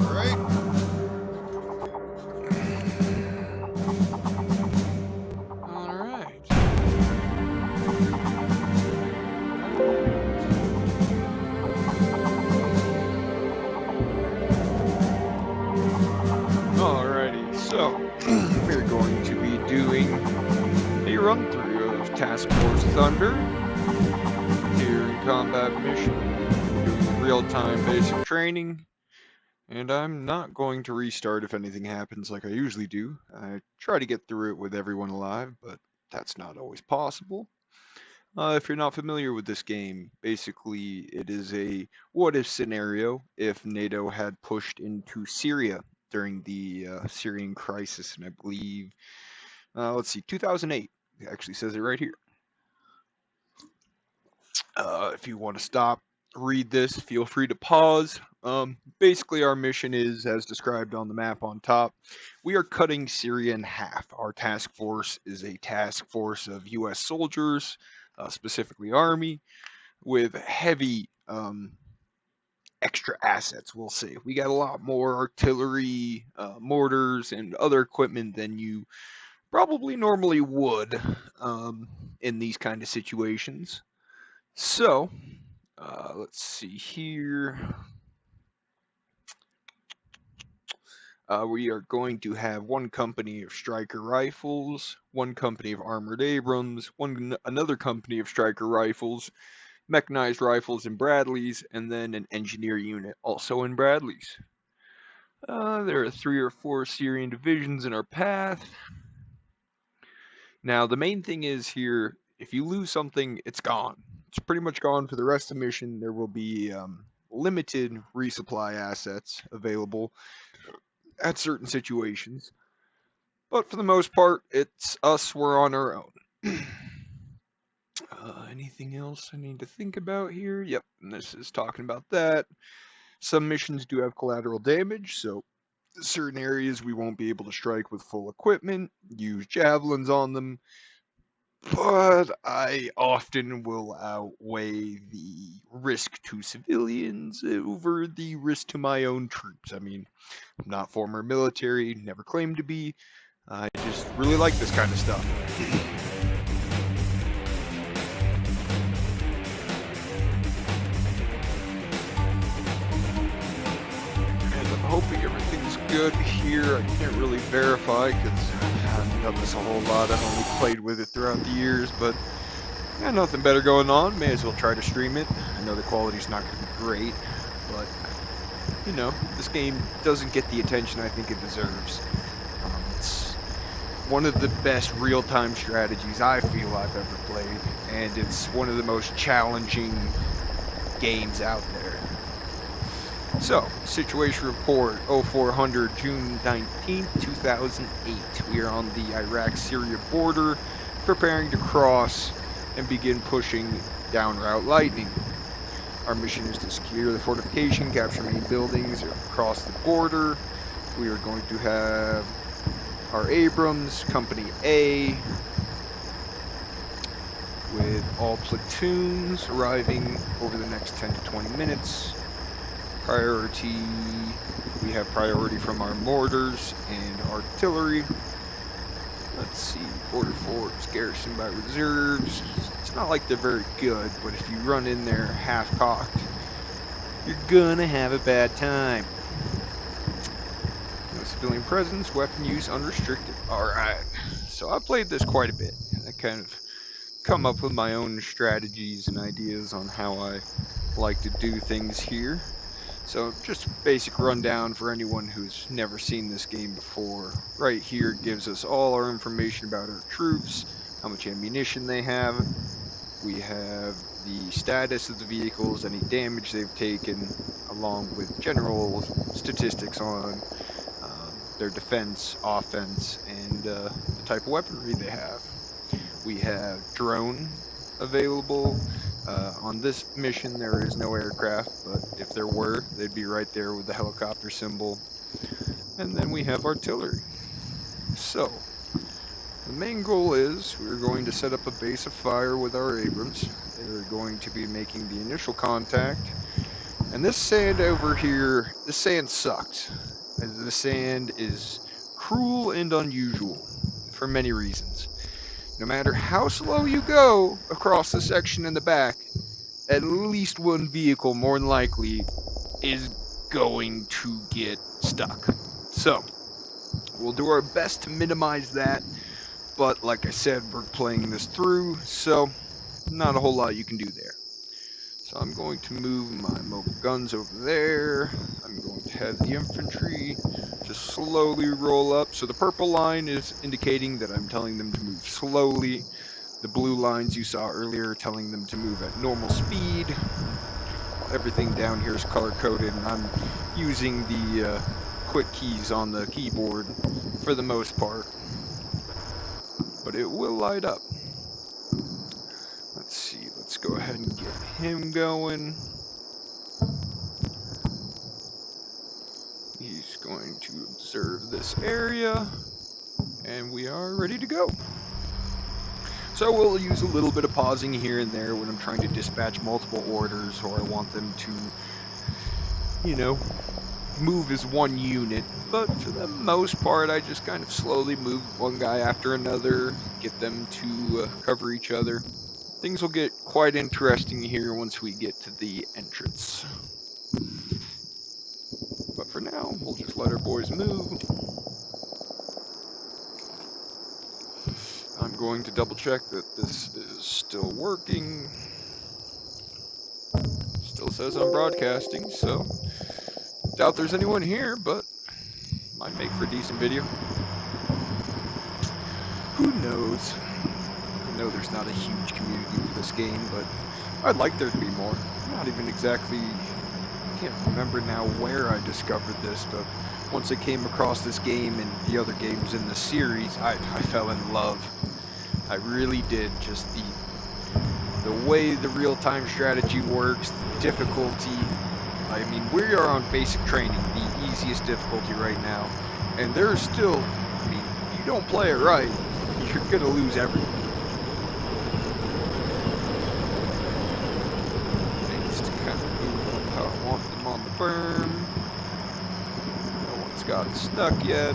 Alright. Alright. Alrighty, so we're going to be doing a run through of Task Force Thunder here in combat mission, doing real-time basic training, and I'm not going to restart if anything happens like I usually do. I try to get through it with everyone alive, but that's not always possible. If you're not familiar with this game, basically it is a what-if scenario if NATO had pushed into Syria during the Syrian crisis, and I believe, let's see, 2008. It actually says it right here. If you want to stop, read this, feel free to pause. Basically, our mission is, as described on the map on top, we are cutting Syria in half. Our task force is a task force of U.S. soldiers, specifically Army, with heavy extra assets, we'll say. We got a lot more artillery, mortars, and other equipment than you probably normally would in these kind of situations. So, let's see here. We are going to have one company of Striker rifles, one company of armored Abrams, another company of Striker rifles, mechanized rifles and Bradleys, and then an engineer unit also in Bradleys. There are 3 or 4 Syrian divisions in our path. Now, the main thing is here, if you lose something, it's gone. It's pretty much gone for the rest of the mission. There will be limited resupply assets available at certain situations. But for the most part, it's us, we're on our own. Anything else I need to think about here? Yep, and this is talking about that. Some missions do have collateral damage, so certain areas we won't be able to strike with full equipment, use javelins on them, but I often will outweigh the risk to civilians over the risk to my own troops. I mean, I'm not former military, never claimed to be. I just really like this kind of stuff. And I'm hoping everything's good here. I can't really verify because I haven't done this a whole lot. I've only played with it throughout the years, but got nothing better going on. May as well try to stream it. I know the quality's not going to be great, but you know, this game doesn't get the attention I think it deserves. It's one of the best real-time strategies I feel I've ever played, and it's one of the most challenging games out there. So, situation report 0400 June 19th, 2008. We are on the Iraq-Syria border, preparing to cross and begin pushing down Route Lightning. Our mission is to secure the fortification, capture main buildings across the border. We are going to have our Abrams, Company A, with all platoons arriving over the next 10 to 20 minutes. Priority, we have priority from our mortars and artillery. Let's see, border forts garrisoned by reserves. It's not like they're very good, but if you run in there half-cocked, you're gonna have a bad time. No civilian presence, weapon use unrestricted. Alright, so I played this quite a bit. I kind of come up with my own strategies and ideas on how I like to do things here. So just a basic rundown for anyone who's never seen this game before. Right here gives us all our information about our troops, how much ammunition they have. We have the status of the vehicles, any damage they've taken, along with general statistics on their defense, offense, and the type of weaponry they have. We have drone available. On this mission, there is no aircraft, but if there were, they'd be right there with the helicopter symbol. And then we have artillery. So, the main goal is we're going to set up a base of fire with our Abrams. They're going to be making the initial contact, And this sand over here, this sand sucks. The sand is cruel and unusual for many reasons. No matter how slow you go across the section in the back, at least one vehicle, more than likely, is going to get stuck. So, we'll do our best to minimize that, but like I said, we're playing this through, so not a whole lot you can do there. So I'm going to move my mobile guns over there. I'm going to have the infantry just slowly roll up. So the purple line is indicating that I'm telling them to move slowly. The blue lines you saw earlier telling them to move at normal speed. Everything down here is color-coded, and I'm using the quick keys on the keyboard for the most part. But it will light up. Let's see, let's go ahead and get him going. He's going to observe this area, and we are ready to go. So we'll use a little bit of pausing here and there when I'm trying to dispatch multiple orders, or I want them to, you know, move as one unit. But for the most part, I just kind of slowly move one guy after another, get them to cover each other. Things will get quite interesting here once we get to the entrance. But for now, we'll just let our boys move. I'm going to double check that this is still working. Still says I'm broadcasting, so doubt there's anyone here, but might make for a decent video. Who knows? I know there's not a huge community for this game, but I'd like there to be more. Not even exactly, I can't remember now where I discovered this, but once I came across this game and the other games in the series, I fell in love. I really did. Just the way the real-time strategy works, the difficulty. I mean, we are on basic training, the easiest difficulty right now, and there's still, I mean, if you don't play it right, you're gonna lose everything. I want them on the berm. No one's gotten stuck yet.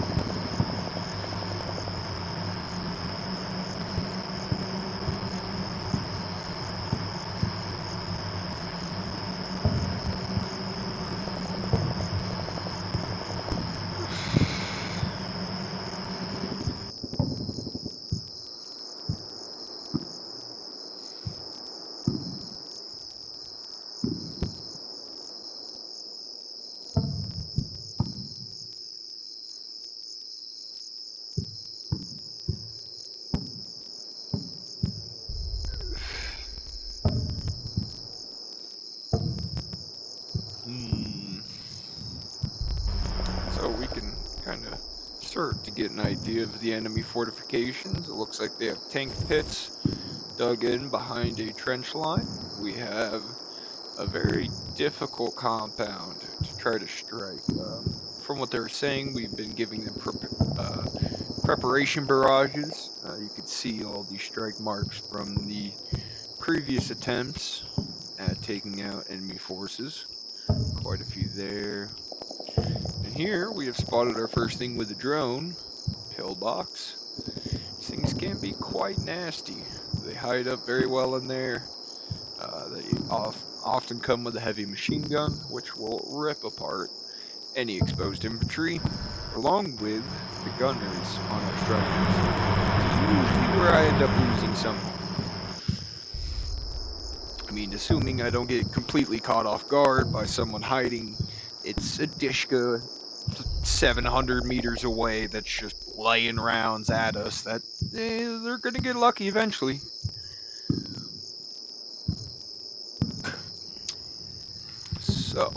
So we can kind of start to get an idea of the enemy fortifications. It looks like they have tank pits dug in behind a trench line. We have a very difficult compound to try to strike. From what they're saying, we've been giving them preparation barrages. You can see all the strike marks from the previous attempts at taking out enemy forces. Quite a few there. And here we have spotted our first thing with a drone, pillbox. These things can be quite nasty. They hide up very well in there. They often come with a heavy machine gun, which will rip apart any exposed infantry, along with the gunners on our strikers. It's usually where I end up losing someone. I mean, assuming I don't get completely caught off guard by someone hiding, it's a Dishka 700 meters away that's just laying rounds at us, that they're gonna get lucky eventually. So,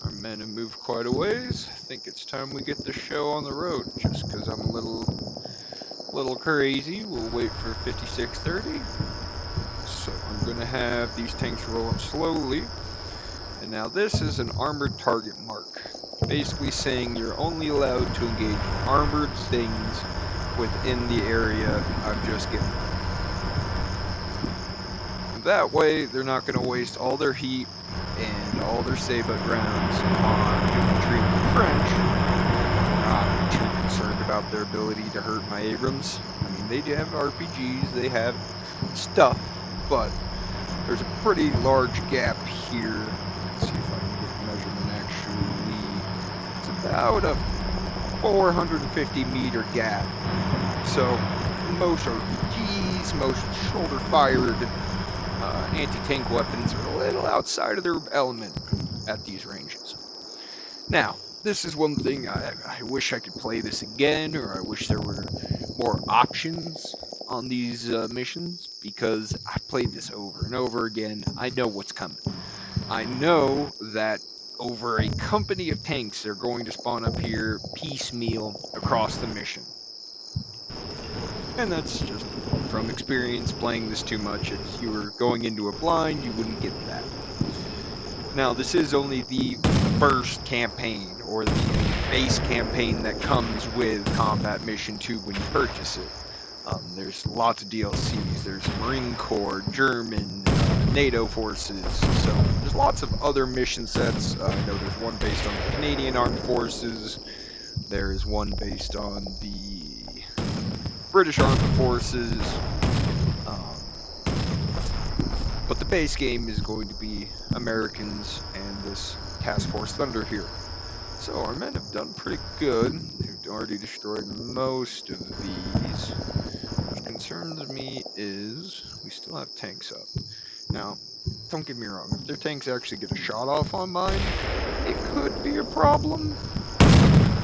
our men have moved quite a ways. I think it's time we get the show on the road, just because I'm a little crazy. We'll wait for 5630. So I'm going to have these tanks roll up slowly. And now this is an armored target mark, basically saying you're only allowed to engage armored things within the area I've just given. That way they're not going to waste all their heat and all their sabot rounds on infantry in the French. I'm not too concerned about their ability to hurt my Abrams. I mean, they do have RPGs, they have stuff, but there's a pretty large gap here. Let's see if I can get the measurement actually. It's about a 450 meter gap. So most RPGs, most shoulder-fired anti-tank weapons are a little outside of their element at these ranges. Now, this is one thing I wish I could play this again, or I wish there were more options on these missions, because I've played this over and over again. I know what's coming. I know that over a company of tanks are going to spawn up here piecemeal across the mission. And that's just from experience playing this too much. If you were going into a blind, you wouldn't get that. Now, this is only the first campaign, or the base campaign that comes with Combat Mission 2 when you purchase it. There's lots of DLCs. There's Marine Corps, German, NATO forces, so there's lots of other mission sets. I know there's one based on the Canadian Armed Forces. There's one based on the British Armed Forces. But the base game is going to be Americans and this Task Force Thunder here. So our men have done pretty good. They've already destroyed most of these. What concerns me is we still have tanks up. Now, don't get me wrong, if their tanks actually get a shot off on mine, it could be a problem.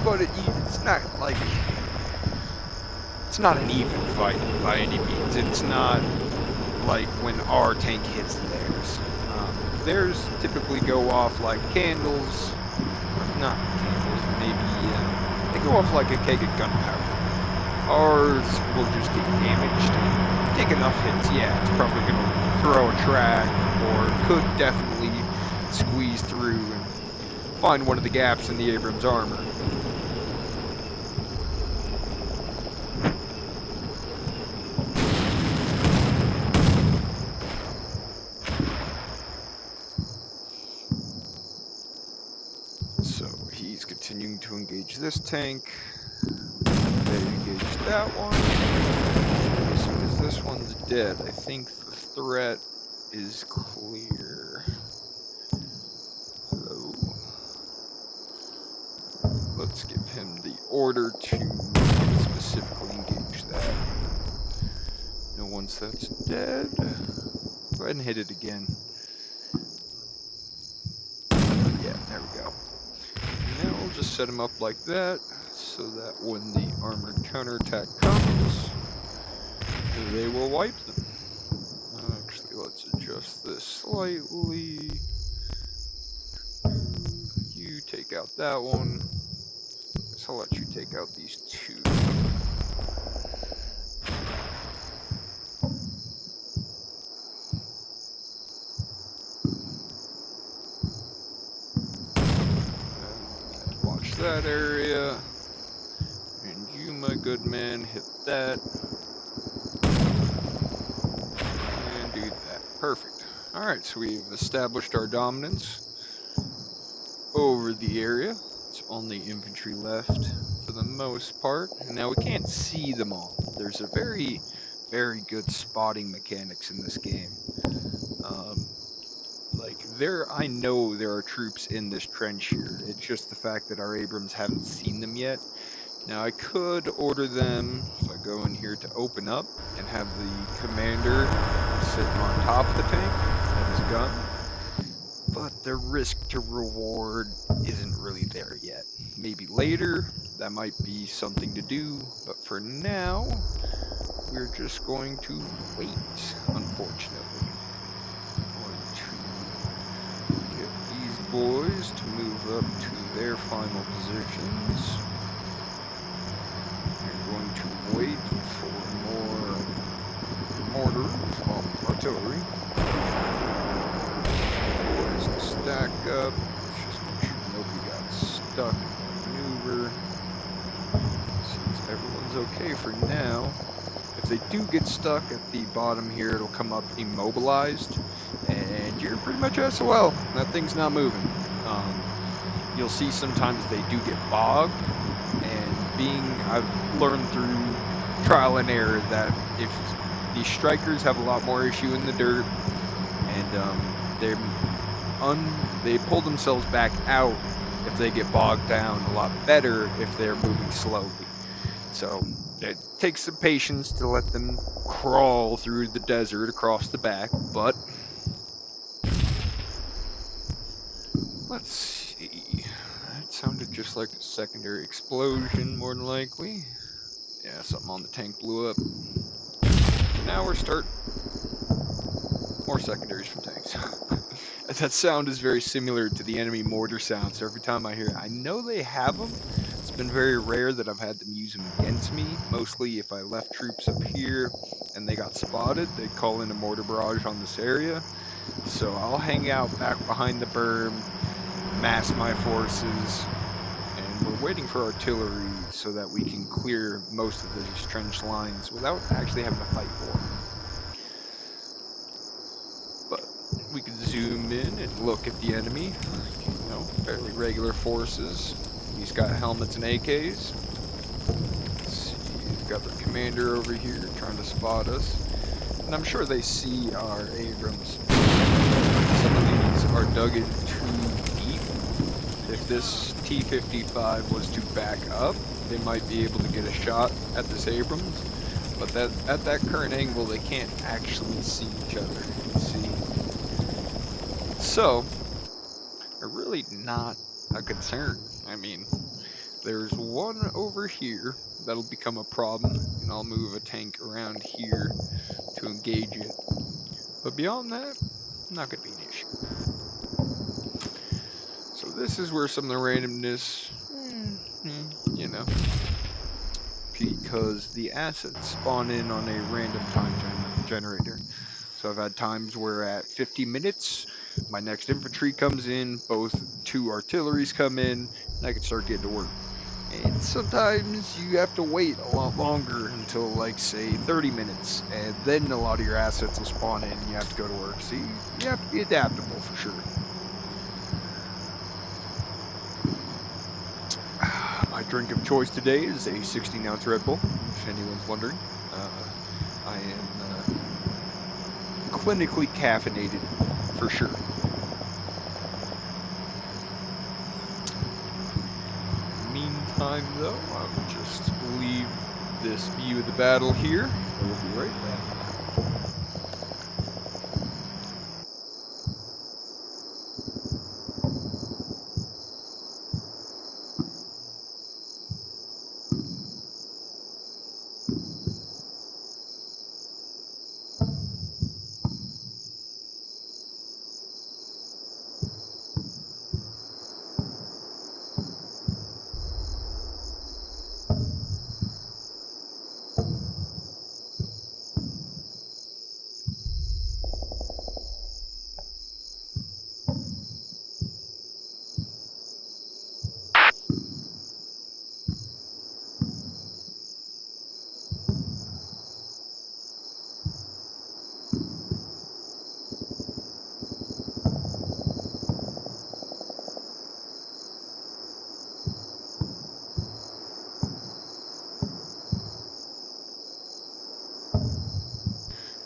But it's not like... it's not an even fight by any means. It's not like when our tank hits theirs. Theirs typically go off like candles. Not candles, maybe they go off like a keg of gunpowder. Ours will just get damaged and take enough hits. Yeah, it's probably going to throw a track, or could definitely squeeze through and find one of the gaps in the Abrams armor. So he's continuing to engage this tank. They engage that one. As soon as this one's dead, I think the threat is clear. So let's give him the order to specifically engage that. And once that's dead, go ahead and hit it again. Yeah, there we go. Now we'll just set them up like that, so that when the armored counterattack comes, they will wipe them. Actually, let's adjust this slightly. You take out that one. So I'll let you take out these two. Watch that area. And you, my good man, hit that. And do that. Perfect. Alright, so we've established our dominance over the area. It's only infantry left for the most part. And now we can't see them all. There's a very, very good spotting mechanics in this game. I know there are troops in this trench here. It's just the fact that our Abrams haven't seen them yet. Now I could order them, if I go in here to open up, and have the commander sitting on top of the tank with his gun. But the risk to reward isn't really there yet. Maybe later, that might be something to do, but for now, we're just going to wait, unfortunately. Boys to move up to their final positions. We're going to wait for more mortar, artillery. Boys to stack up. Let's just make sure nobody got stuck in the maneuver. Seems everyone's okay for now. if they do get stuck at the bottom here, it'll come up immobilized, and you're pretty much SOL. That thing's not moving. You'll see sometimes they do get bogged, and I've learned through trial and error that if these strikers have a lot more issue in the dirt, and they pull themselves back out if they get bogged down a lot better if they're moving slowly. So it takes some patience to let them crawl through the desert across the back, but let's see. That sounded just like a secondary explosion, more than likely. Yeah, something on the tank blew up. Now we're starting more secondaries from tanks. That sound is very similar to the enemy mortar sound, so every time I hear it, I know they have them. It's been very rare that I've had them use them against me. Mostly if I left troops up here and they got spotted, they'd call in a mortar barrage on this area. So I'll hang out back behind the berm, mass my forces, and we're waiting for artillery so that we can clear most of these trench lines without actually having to fight for them. But we can zoom in and look at the enemy. You know, fairly regular forces. He's got helmets and AKs. Let's see, we've got the commander over here trying to spot us. And I'm sure they see our Abrams. Some of these are dug in too deep. If this T-55 was to back up, they might be able to get a shot at this Abrams. But at that current angle, they can't actually see each other. See? So, they're really not a concern. I mean, there's one over here that'll become a problem, and I'll move a tank around here to engage it. But beyond that, not going to be an issue. So this is where some of the randomness, you know, because the assets spawn in on a random time generator. So I've had times where at 50 minutes, my next infantry comes in, both two artilleries come in, and I can start getting to work. And sometimes you have to wait a lot longer until, like, say, 30 minutes, and then a lot of your assets will spawn in and you have to go to work. So you have to be adaptable for sure. My drink of choice today is a 16-ounce Red Bull, if anyone's wondering. I am clinically caffeinated, for sure. Meantime, though, I'll just leave this view of the battle here. We'll be right back.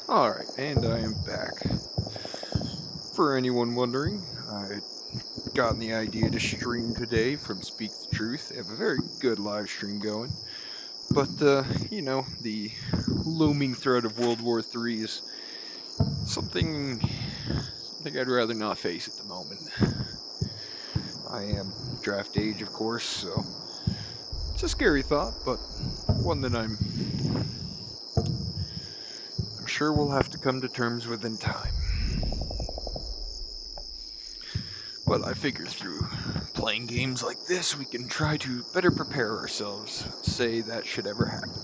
Alright, and I am back. For anyone wondering, I gotten the idea to stream today from Speak the Truth. I have a very good live stream going. But, you know, the looming threat of World War III is something I'd rather not face at the moment. I am draft age, of course, so it's a scary thought, but one that I'm sure we'll have to come to terms with in time. But I figure through playing games like this, we can try to better prepare ourselves, say that should ever happen.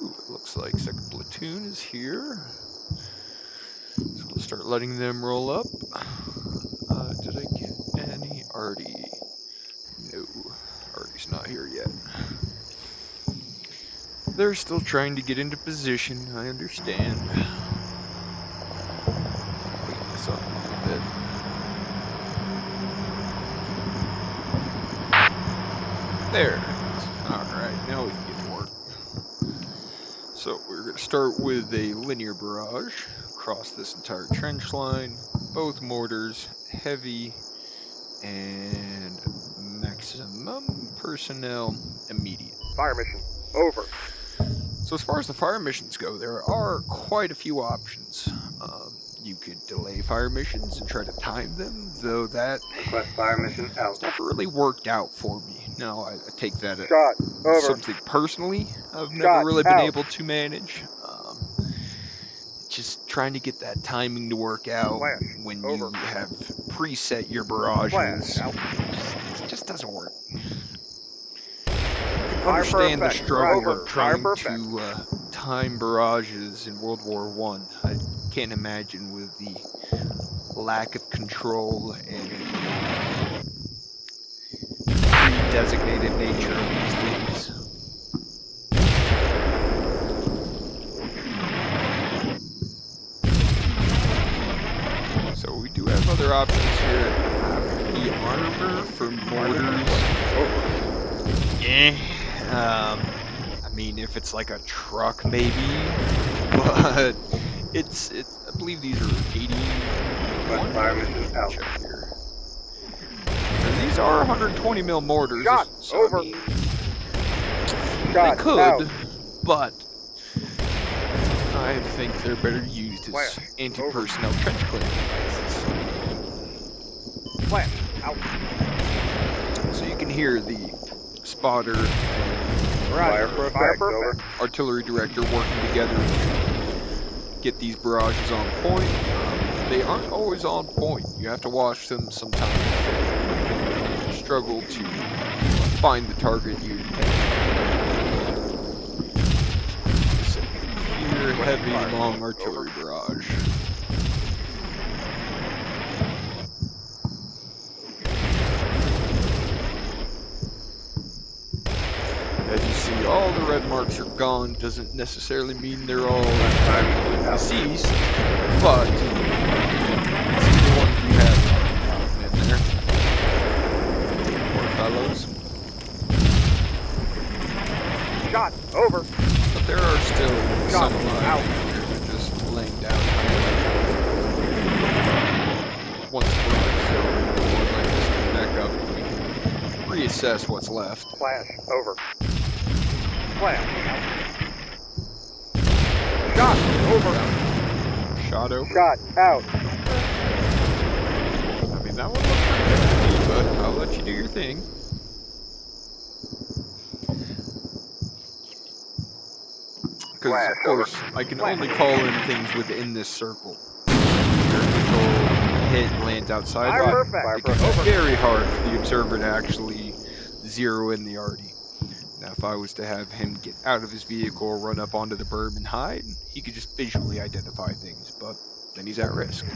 Ooh, it looks like second platoon is here. So we'll start letting them roll up. Did I get any Artie? No, Artie's not here yet. They're still trying to get into position, I understand. Wait this up a little bit. There it is. Alright, now we can get to work. So we're going to start with a linear barrage across this entire trench line. Both mortars, heavy, and maximum personnel immediate. Fire mission over. So as far as the fire missions go, there are quite a few options. You could delay fire missions and try to time them, though that Request fire mission out. never really worked out for me. Now, I take that as Shot over. something personally I've never Shot really been out. able to manage. Just trying to get that timing to work out Flash when over. you have preset your barrages. Flash out. It just doesn't work. Fire for Understand the effect. struggle Fire of trying for to time barrages in World War I. I can't imagine with the lack of control and pre-designated nature of these things. So we do have other options here. The armor for mortars. I mean, if it's like a truck, maybe, but it's. I believe these are 81. Fire mission out. Check here. And these are 120 mil mortars. Shot so over. I mean, Shot they could, out. but I think they're better used as Flash anti-personnel trench clearing devices. Flash out. So you can hear the spotter and Fire for effect. Over. artillery director working together to get these barrages on point. They aren't always on point. You have to watch them sometimes. They struggle to find the target you intend. Here, heavy, long artillery barrage. As you see, all the red marks are gone. Doesn't necessarily mean they're all deceased, but see the ones we have in there. Poor fellows. Shot over. But there are still Shot some alive out. here. They're just laying down. Once the barrage is over, the more likely to back up. We can reassess what's left. Flash over. Flash out. Shot over. Shot over. Shot out. I mean, that one looks pretty good to me, but I'll let you do your thing. Because, of course, I can only call in things within this circle. Your initial hit lands outside. Fire But perfect. it's very hard for the observer to actually zero in the arty. Now, if I was to have him get out of his vehicle or run up onto the berm and hide, he could just visually identify things, but then he's at risk. So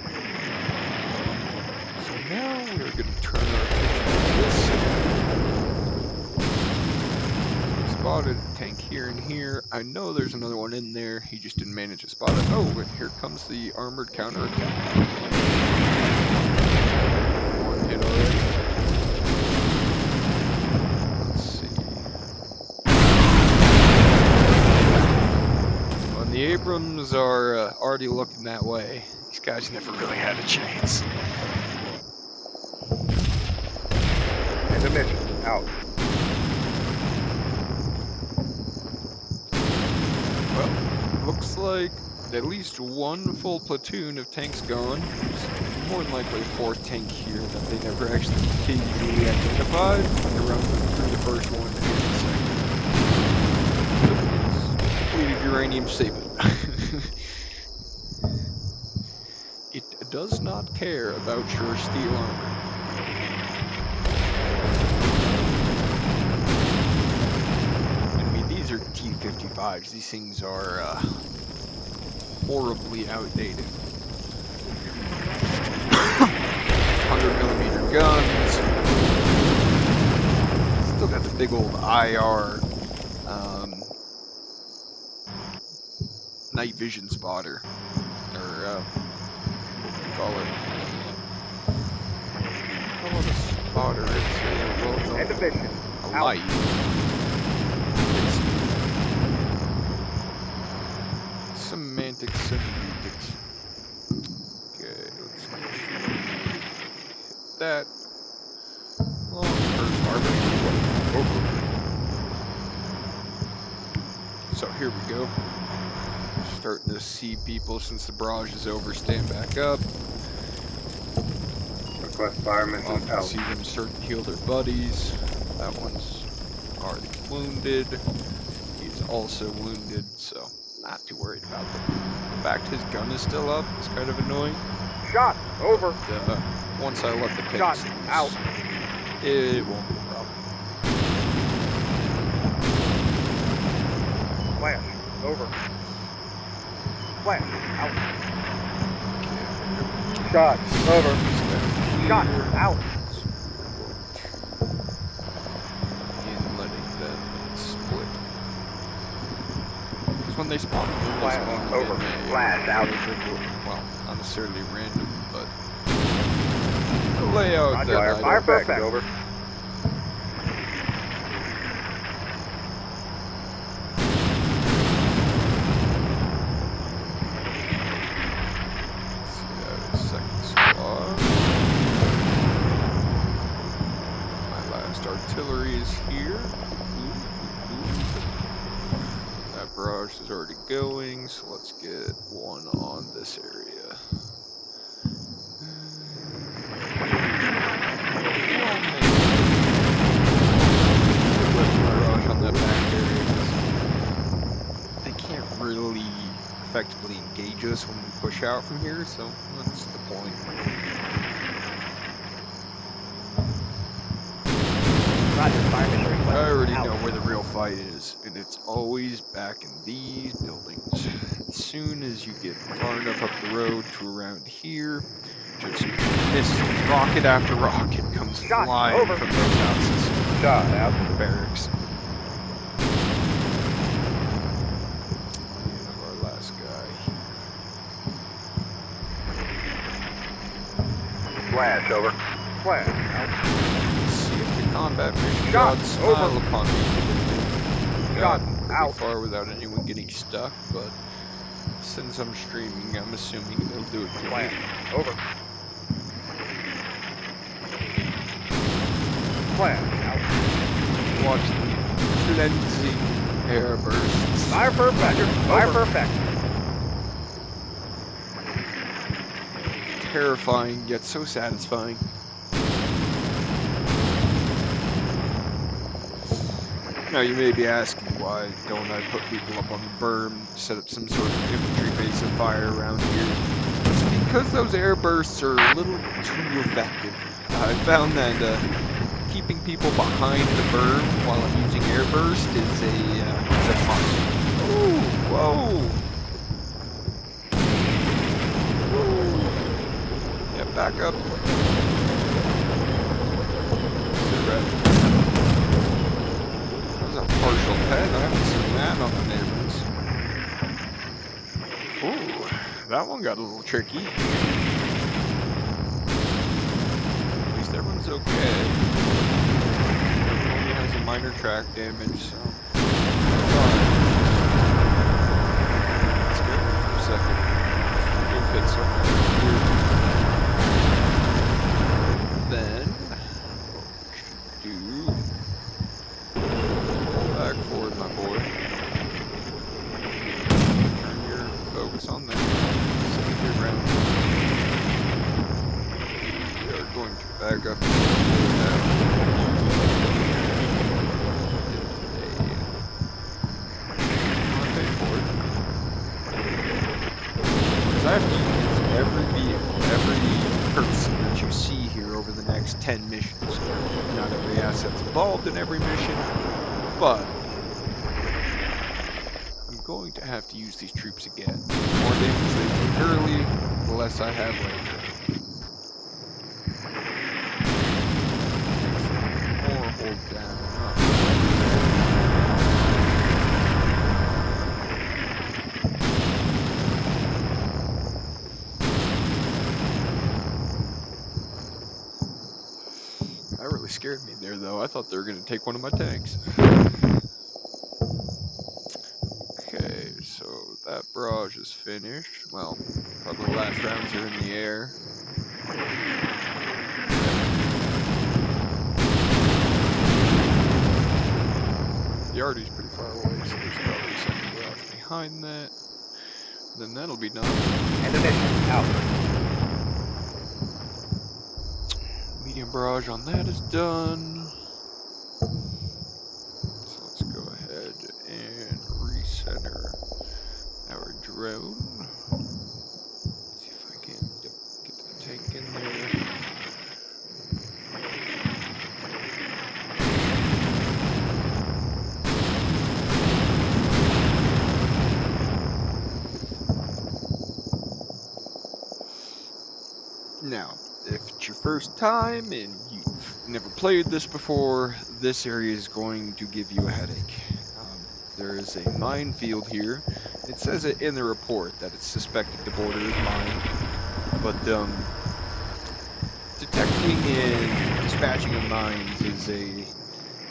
now we're going to turn our attention to this. Spotted a tank here and here. I know there's another one in there. He just didn't manage to spot it. Oh, and here comes the armored counterattack. One hit already. Let's see. Well, the Abrams are already looking that way. These guys never really had a chance. And the mission out. Well, looks like at least one full platoon of tanks gone. There's more than likely a fourth tank here that they never actually visually identified. They run through the first one and the second. Depleted uranium statement. It does not care about your steel armor. These are T-55s. These things are horribly outdated. 100mm guns. Still got the big old IR night vision spotter, or what do you call it? Call it a spotter. It's well, End of mission. a Out. light. It's semantics. Okay, let's hit that. Long first harvest. So here we go. Starting to see people since the barrage is over. Stand back up. Request fireman Often out. see them start to heal their buddies. That one's already wounded. He's also wounded, so not too worried about them. The fact his gun is still up is kind of annoying. Shot. Over. But, once I let the pit Shot. Out. it won't be a problem. Flash. Over. Flash. Out. Shot. Over. Shot. Out. In letting them split. Because when they spawn, Flash. Over. Flash. Out. Well, not necessarily random, but the layout Roger. that I Fire don't perfect. Over. second squad. My last artillery is here. That barrage is already going, so let's get one on this area. Barrage on that back area. They can't really effectively engage us when we push out from here, so that's the point. Roger. Fireman request. I already out. know where the real fight is, and it's always back in these buildings. As soon as you get far enough up the road to around here, just miss rocket after rocket comes Shot. flying Over. from those houses. Shot. Out. The barracks. And our last guy. Flash. Over. Flash. Out. Let's see if the combat mission Shot. gods smile Over. upon me. Shot. Pretty Out. far without anyone getting stuck, but since I'm streaming, I'm assuming they'll do it to me. Flash. Over. Flash. Out. Watch the cleansing air bursts. Fire perfect. Fire Over. perfect. Terrifying, yet so satisfying. Now you may be asking, why don't I put people up on the berm, set up some sort of infantry base of fire around here? It's because those air bursts are a little too effective. I found that keeping people behind the berm while I'm using air burst is a must. Ooh, whoa! Yeah, back up. That was a partial pet. I haven't seen that on the neighbors. Ooh, that one got a little tricky. At least everyone's okay. Everyone only has a minor track damage, so. Let's go for a second. We'll hit something here. Then, do pull back forward, my boy. Turn your focus on them. Save your ground. We are going to back up now. Pay for it. Because I have to use every vehicle, every person that you see here over the next 10 missions. Not every asset's involved in every mission, but I'm going to have to use these troops again. The more damage they take early, the less I have later. Or hold down. scared me there, though. I thought they were going to take one of my tanks. Okay, so that barrage is finished. Well, probably the last rounds are in the air. The artery's pretty far away, so there's probably some barrage behind that. Then that'll be done. And the mission out. Medium barrage on that is done. So let's go ahead and recenter our drone. See if I can get the tank in there. Now, if it's your first time and you've never played this before, this area is going to give you a headache. There is a minefield here. It says it in the report that it's suspected the border is mined, but detecting and dispatching of mines is a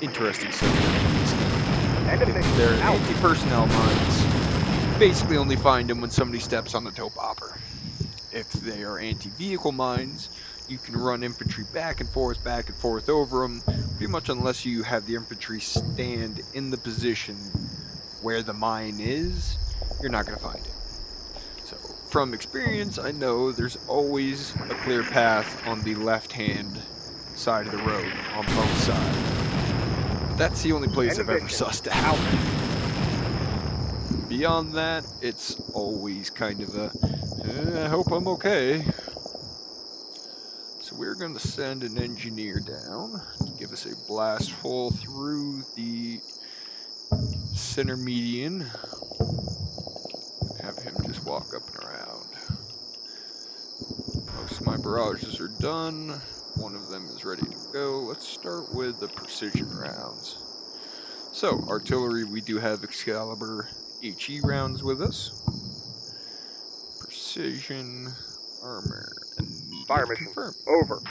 interesting subject in this game. End of If mission they're out. anti-personnel mines, you basically only find them when somebody steps on the toe popper. If they are anti-vehicle mines, you can run infantry back and forth over them, pretty much unless you have the infantry stand in the position where the mine is, you're not going to find it. So, from experience, I know there's always a clear path on the left-hand side of the road, on both sides. But that's the only place I've ever sussed out. Beyond that, it's always kind of a, I hope I'm okay. So we're going to send an engineer down to give us a blast hole through the center median. Have him just walk up and around. Most of my barrages are done. One of them is ready to go. Let's start with the precision rounds. So, artillery, we do have Excalibur HE rounds with us. Precision, armor, and medium Fire mission confirmed. over.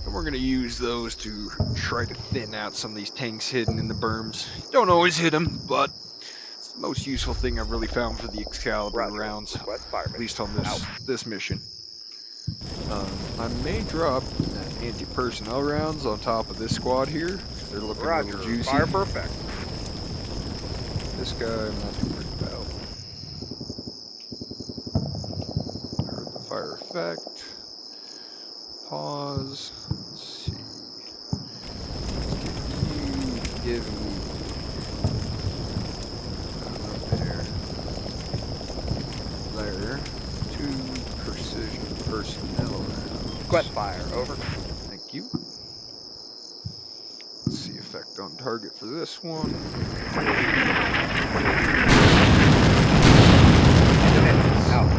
And we're going to use those to try to thin out some of these tanks hidden in the berms. Don't always hit them, but it's the most useful thing I've really found for the Excalibur Roger. rounds, Request fire at least on out. this mission. I may drop anti-personnel rounds on top of this squad here. They're looking a Roger. little juicy. Fire perfect. This guy I'm not too worried about. Heard the fire effect. Pause. Let's see. Let's get you to give me there. 2 precision personnel rounds. Request fire over. Thank you. Let's see effect on target for this one. Out.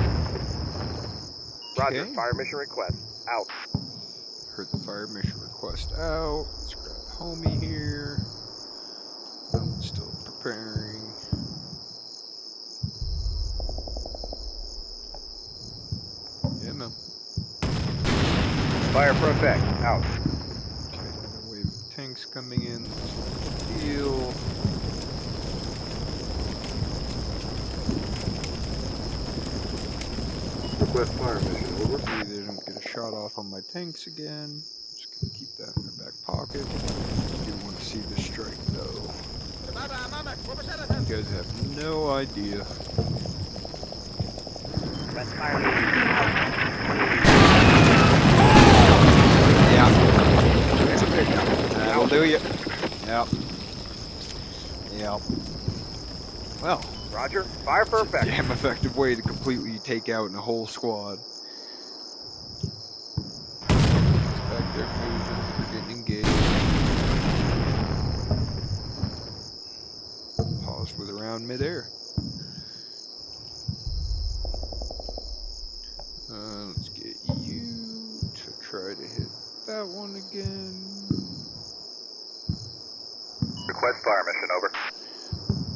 Roger. Okay. Fire mission request out. Heard the fire mission request out. Let's grab homie here. I'm still preparing. Yeah, man. Fire perfect out. Okay, another wave of tanks coming in. That's no deal. Request fire mission over. Hopefully they don't get a shot off on my tanks again. Just gonna keep that in their back pocket. Do want to see this strike though. You guys have no idea. Request fire mission out. Yeah. It's a big one. That'll do you. Yep. Yep. Well, Roger. Fire perfect. damn effective way to completely take out a whole squad. Back there moving. We're getting engaged. Paused with around midair. Let's get you to try to hit that one again. Request fire mission over.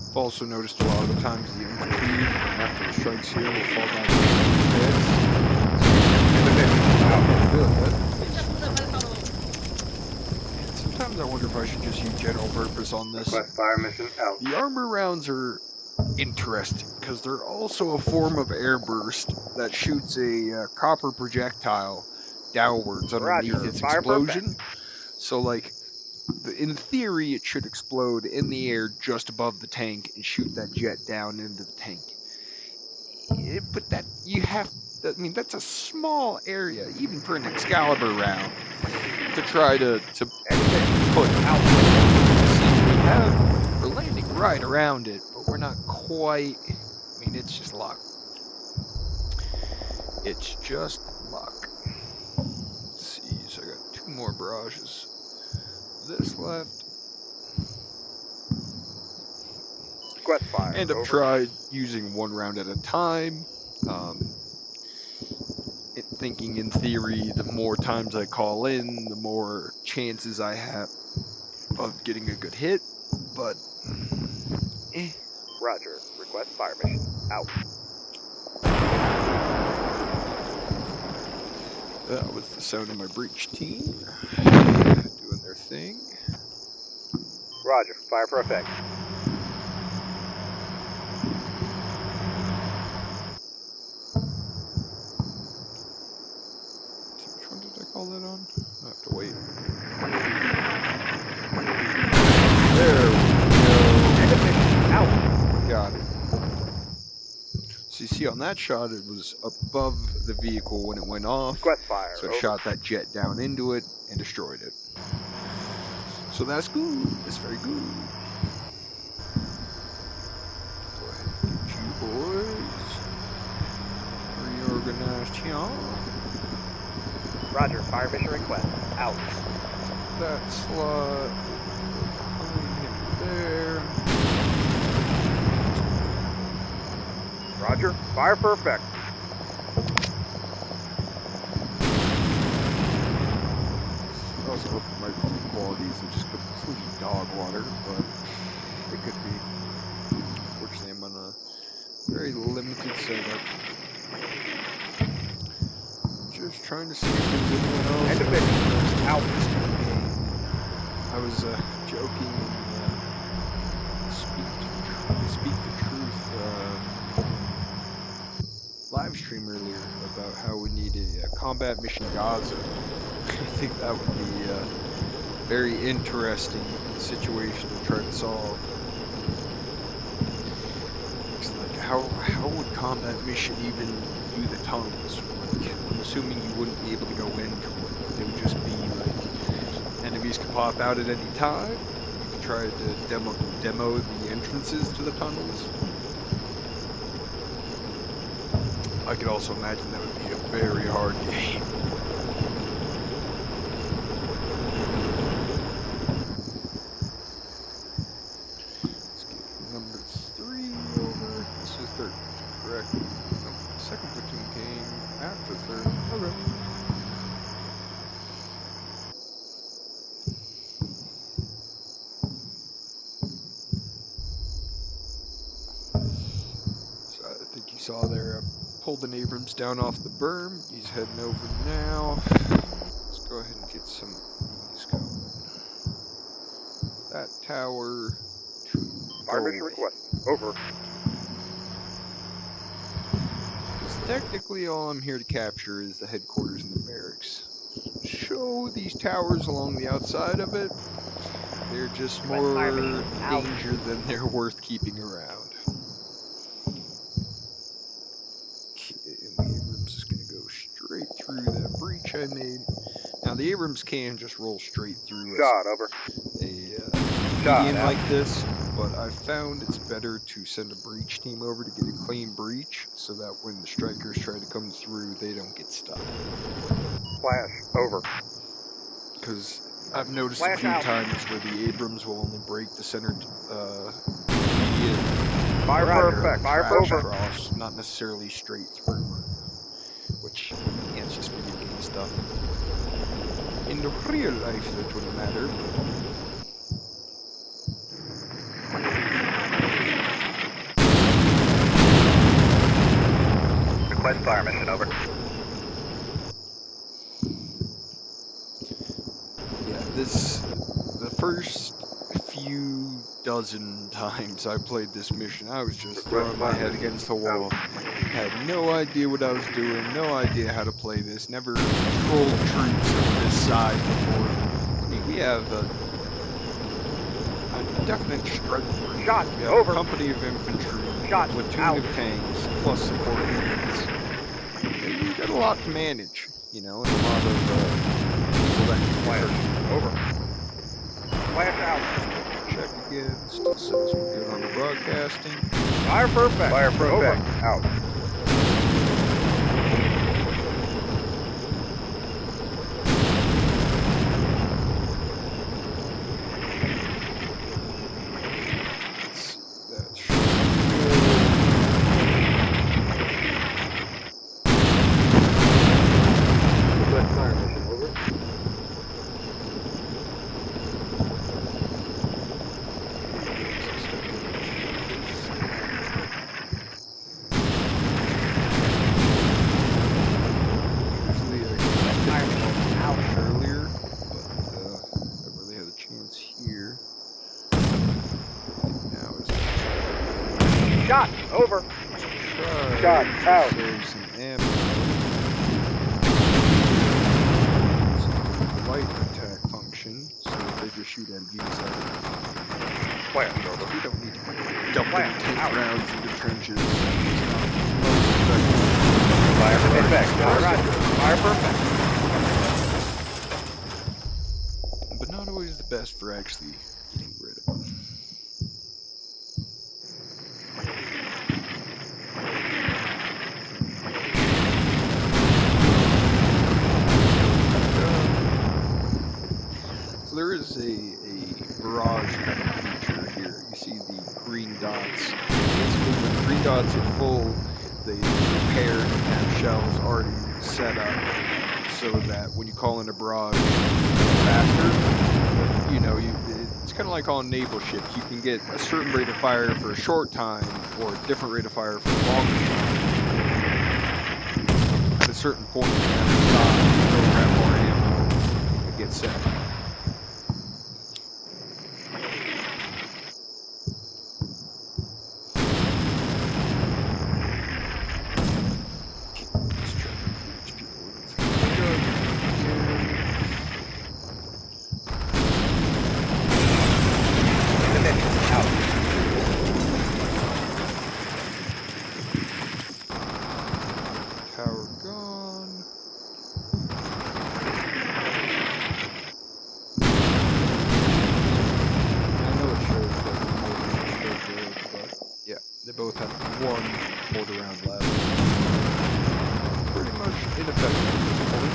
I've also noticed a lot of the times the infantry, after the strikes here, will fall back on their heads. Good. I wonder if I should just use general purpose on this. Request fire mission out. The armor rounds are interesting because they're also a form of airburst that shoots a copper projectile downwards underneath Roger, its fire explosion. So, like, in theory, it should explode in the air just above the tank and shoot that jet down into the tank. But that you have, I mean, that's a small area, even for an Excalibur round, to try to put out. We're landing right around it, but we're not quite. I mean, it's just luck. It's just luck. Let's see, so I got 2 more barrages. This left. Request fire. And I've Over. tried using 1 round at a time. Thinking in theory, the more times I call in, the more chances I have of getting a good hit. But, Roger. Request fire mission out. That was the sound of my breach team doing their thing. Roger. Fire for effect. Which one did I call that on? I have to wait. There we End of mission out. go. Got it. So you see on that shot, it was above the vehicle when it went off. Request fire. So it Over. shot that jet down into it and destroyed it. So that's good. That's very good. Go ahead and get you boys reorganized here. Roger. Fire mission request out. That slot behind him there. Roger. Fire for effect. I also hope the microphone qualities are just completely dog water, but it could be. Unfortunately, I'm on a very limited setup. Just trying to see if there's anyone else. End of mission out. I was joking in Speak the Truth live stream earlier about how we need a combat mission Gaza. I think that would be a very interesting situation to try to solve. It's like, how would combat mission even do the tunnels? Like, I'm assuming you wouldn't be able to go into it. They would just be like, enemies could pop out at any time. You could try to demo the entrances to the tunnels. I could also imagine that would be a very hard game. Let's get number 3 over. This is 3rd, correct? No, 2nd platoon came after 3rd. Okay. So I think you saw there, pulled an Abrams down off the berm. He's heading over now. Let's go ahead and get some of these going. That tower to Fire mission request. Over. Because technically all I'm here to capture is the headquarters and the barracks. Show these towers along the outside of it. They're just more danger than they're worth keeping around. And the Abrams is going to go straight through that breach I made. Now the Abrams can just roll straight through Shot. Over. a Shot median out. like this, but I've found it's better to send a breach team over to get a clean breach, so that when the strikers try to come through, they don't get stuck. Flash. Over. Because I've noticed Flash a few out. times where the Abrams will only break the center median Fire for effect. Fire for trash over. cross, not necessarily straight through. Which, yeah, it's just video game stuff. In the real life, that wouldn't matter. Request fire mission. Over. Yeah, the few dozen times I played this mission, I was just throwing my head against the wall. Had no idea what I was doing, no idea how to play this, never controlled troops of this size before. I mean, we have a definite strength. Shot We have over. a company of infantry, Shot a platoon out. of tanks, plus support units. We've got a lot to manage, you know, and a lot of people that can Flash over. Flash out. check again. Still says we're good on the broadcasting. Fire perfect. Fire perfect. Over. Out. That should Request fire mission over. usually out earlier, but I really had a chance here. Now is Shot over. try Shot to out. save some ammo. Using the light attack function, so that they just shoot MGs at it. Flash over. We don't need to dump any Flash tank out. rounds into trenches. It's not most effective. Fire perfect. Roger. Fire perfect. But not always the best for actually getting rid of them. So there is a barrage kind of feature here. You see the green dots. Basically, when the green dots are full, they prepare and have shells already set up so that when you call in a barrage faster, but, you know, it's kind of like on naval ships. You can get a certain rate of fire for a short time or a different rate of fire for a longer time. At a certain point, you have to stop, go grab more ammo, and get set. Let's try to reach people with the gun again. Out. Power gone. I know it shows that the mortar is good, but yeah, they both have one mortar round left. Pretty much ineffective at this point.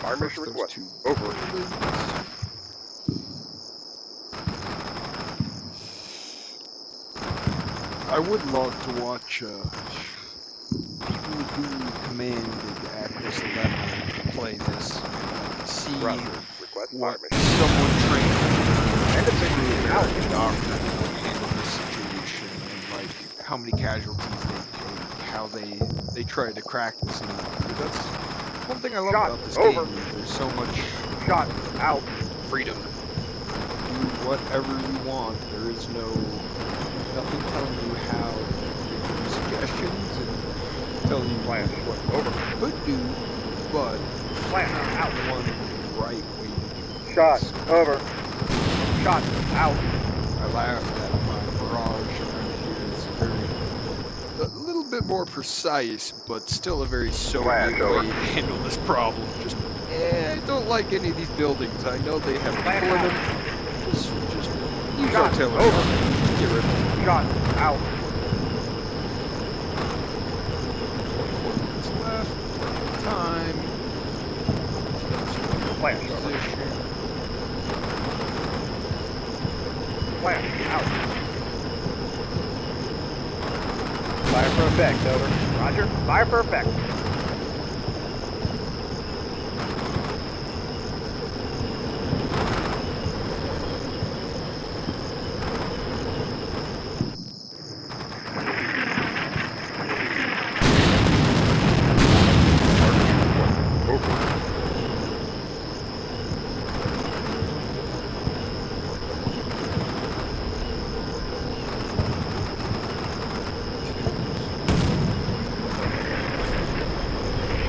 Fire mission Those request. two Over. buildings. I would love to watch people who commanded at this level play this, see Roger. Request fire what mission. someone trained And it's through a American doctor would handle this situation, and like how many casualties they take, how they try to crack this nut. But that's one thing I love Shot about this over. game. Is there's so much Shot out. freedom. Do whatever you want. There is nothing telling you how. There are suggestions and telling you Flash. what Over. you could do, but Flash out. one right way to do it. Shot over. Shot out. I laughed at my barrage around here. It's a little bit more precise, but still a very Soviet Flash over. way to handle this problem. Just, I don't like any of these buildings. I know they have Flash people in out. them. Just use Shot artillery. over. Get rid of them. Shot out. 24 minutes left. Flash, over. position. Flash, out. Fire for effect, over. Roger, fire for effect.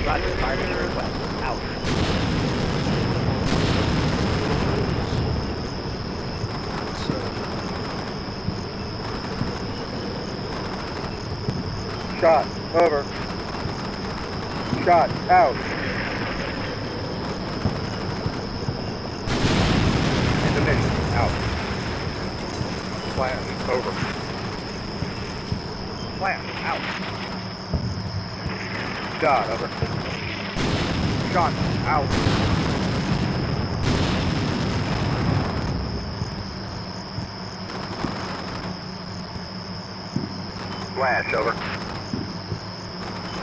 Roger, fire mission request. Out. Shot, over. Shot, out. End of mission, out. Flash, over. Flash, out. Shot, over. Shot, out. Flash, over.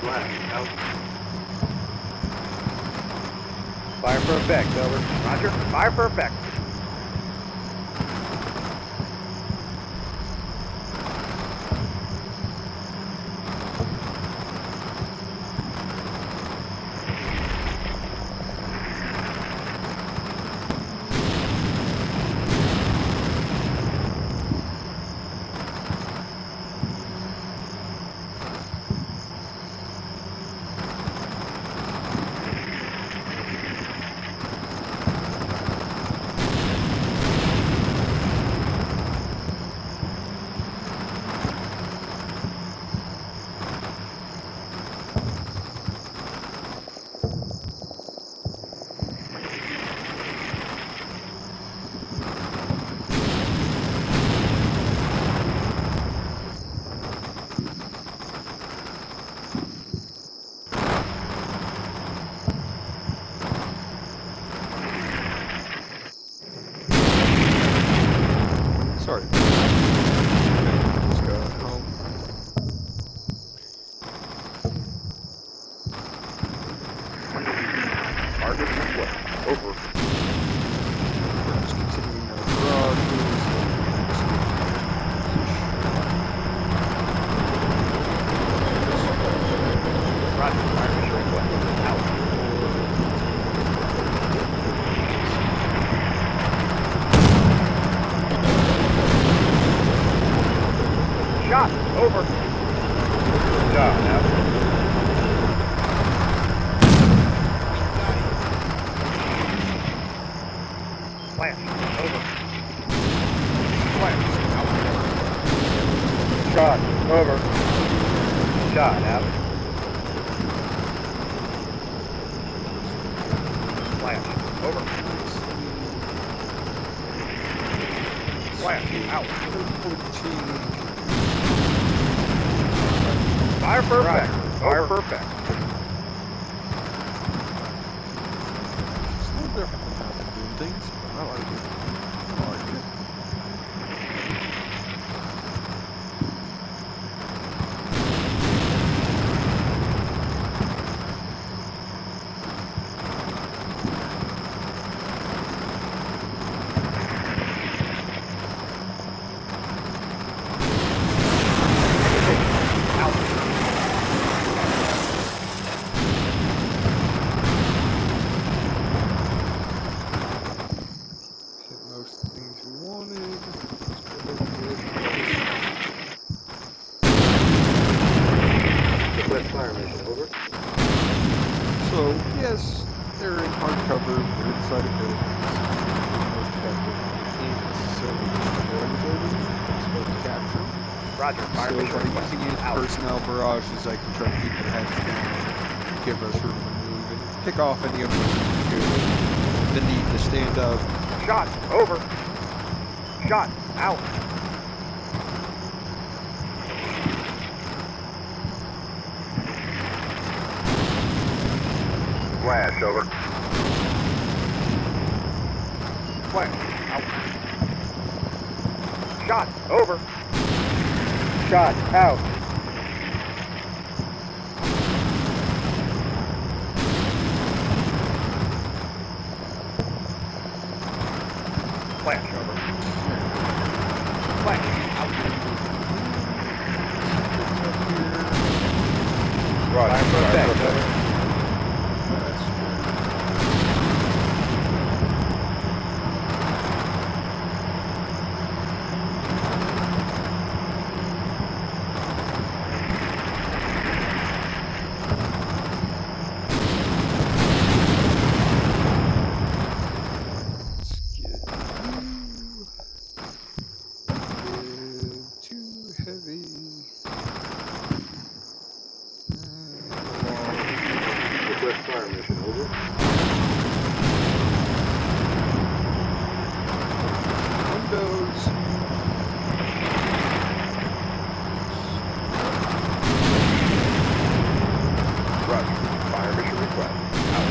Flash, out. Fire for effect, over. Roger, fire for effect. Sorry. Just got home. Target request, over. We're just continuing our garages. Roger, fire mission request. Out. Shot, over. Shot, out. Flash, over. Flash, out. Shot, over. Shot, out. Flash, over. Flash, out. 14. Fire for effect. Fire for effect. It's a little different than how they're doing things, but I like it. I like it. Out. Hit most of the things we wanted. Request fire mission, over. So, yes, they're in hardcover, they're inside of buildings. Most effective. Can't necessarily destroy the buildings, I'm supposed to capture them. Roger, fire So mission by request. using it Out. personnel barrages, I can try to keep their heads down, give us room to move, and pick off any of them who feel the need to stand up. Shot, over. Shot, out. Flash, over. Flash. Out. Shot. Over. Shot. Out. Flash. Over. Flash. Out. Roger. Fire for effect. Over. Too heavy. Request fire mission, over. Windows. Roger. Fire mission request. Out.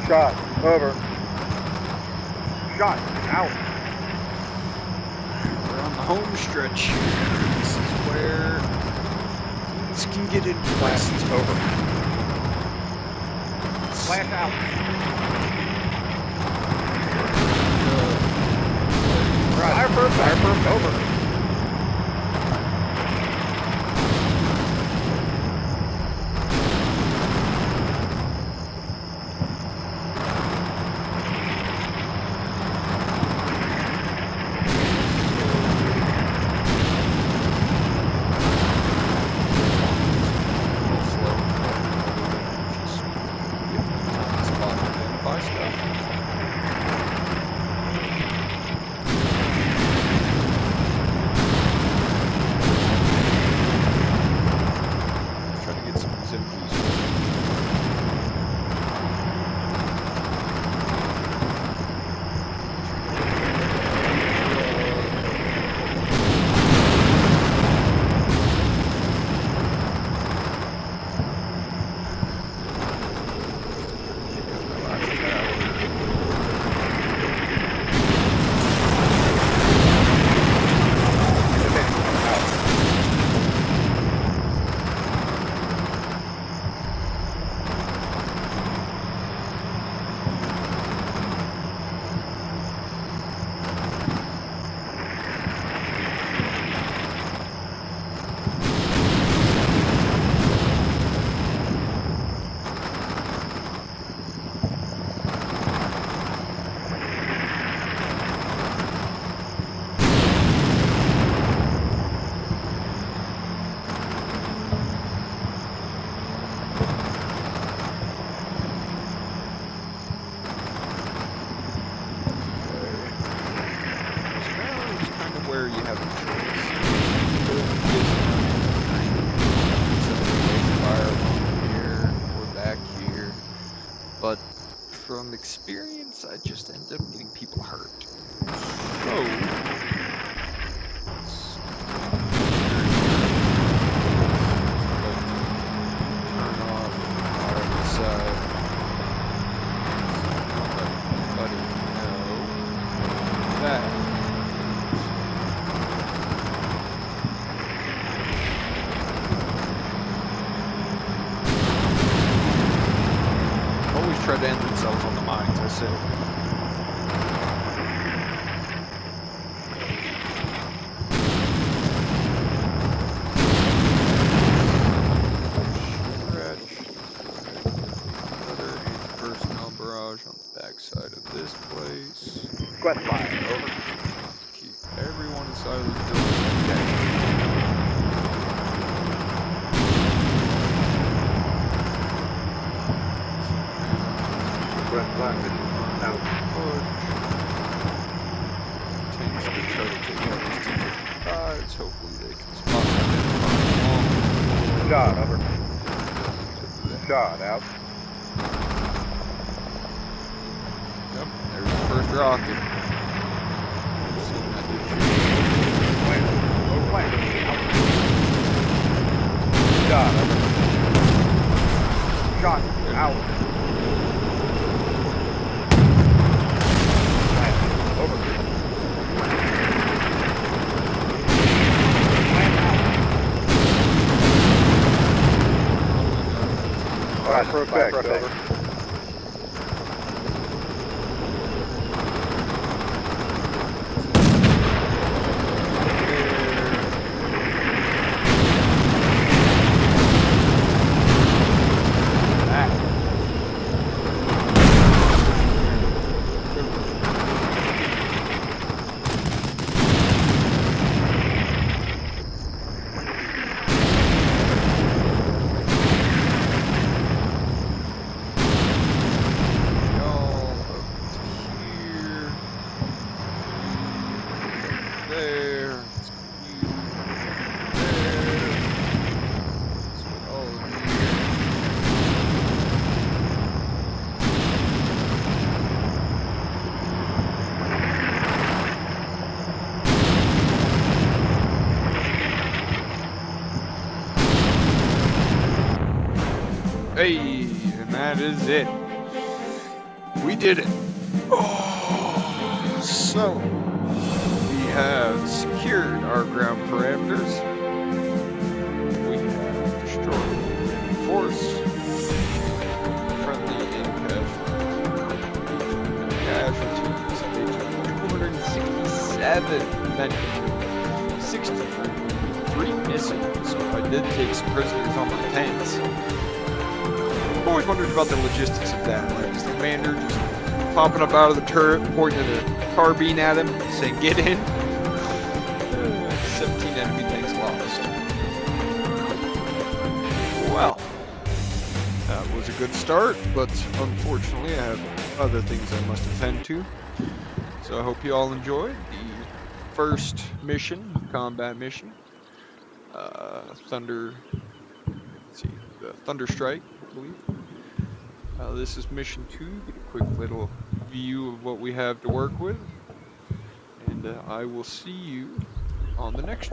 Shot. Over. Shot. Out. We're on the home stretch here. This is where things can get Flash. interesting. Over. Flash out. Fire for effect. Fire for effect. Over. Where you have a choice. Fire here or back here, but from experience, I just end up getting people hurt. So, turn off fire on the side. Let everybody know that. Try to end themselves on the mines, I say. Another anti-personnel barrage on the backside of this place. Request fire. Over. Keep everyone inside of the building. Request fire mission, out. Continues to try to take out these T-55s. Hopefully they can spot them. Shot. Over. Shot. Out. Yep, there's the first rocket. Seen that Flash. Over. Flash. Out. Shot. Over. for effect, over. Hey, and that is it. We did it. Oh, so we have secured our ground parameters. We have destroyed enemy force, friendly and casualties. They took 267 men, 63 missing. So I did take some prisoners on my tanks. I've always wondered about the logistics of that. Like, is the commander just popping up out of the turret, pointing a carbine at him, saying, "Get in"? 17 enemy tanks lost. Well, that was a good start, but unfortunately I have other things I must attend to. So I hope you all enjoyed the first mission, combat mission. The Thunder Strike, I believe. This is mission 2. Get a quick little view of what we have to work with. And I will see you on the next